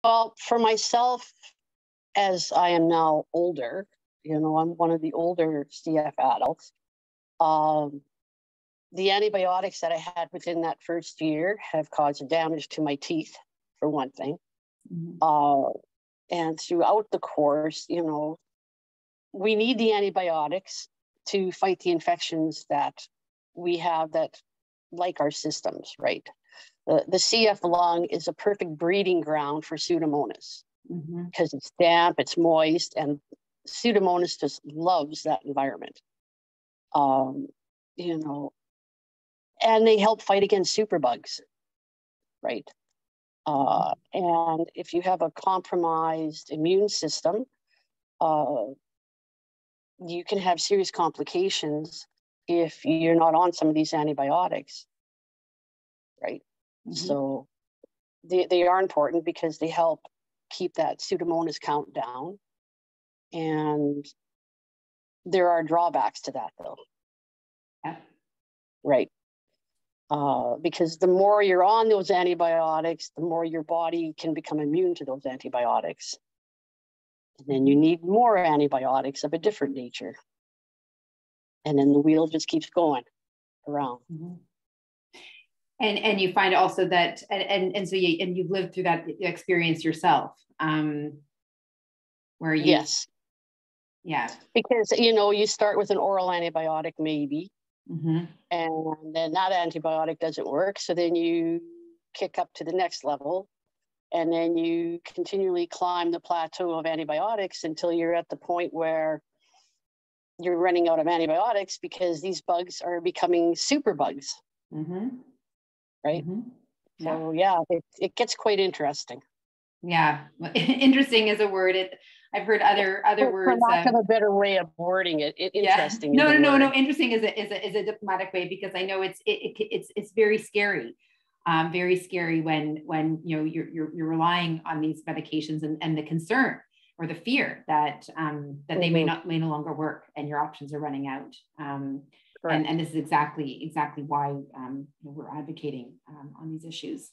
Well, for myself, as I am now older, I'm one of the older CF adults. The antibiotics that I had within that first year have caused damage to my teeth, for one thing. Mm-hmm. And throughout the course, we need the antibiotics to fight the infections that we have that like our systems, right? The CF lung is a perfect breeding ground for Pseudomonas because it's damp, it's moist, and Pseudomonas just loves that environment. And they help fight against superbugs, right? And if you have a compromised immune system, you can have serious complications if you're not on some of these antibiotics, right? Mm-hmm. So they are important because they help keep that Pseudomonas count down. And there are drawbacks to that, though. Yeah. Right. Because the more you're on those antibiotics, the more your body can become immune to those antibiotics. And then you need more antibiotics of a different nature. And then the wheel just keeps going around. Mm-hmm. And you find also that, and so you've lived through that experience yourself, where you. Yes. Yeah. Because, you start with an oral antibiotic, maybe. Mm-hmm. And then that antibiotic doesn't work. So then you kick up to the next level. And then you continually climb the plateau of antibiotics until you're at the point where you're running out of antibiotics because these bugs are becoming super bugs. Mm-hmm. Right? Mm-hmm. Yeah. So, it gets quite interesting. Yeah. Well, interesting is a word. I've heard other words. For lack of a better way of wording it, interesting. No. Interesting is a diplomatic way, because I know it's very scary. Very scary when you're relying on these medications and the concern or the fear that they may no longer work and your options are running out. And this is exactly why we're advocating on these issues.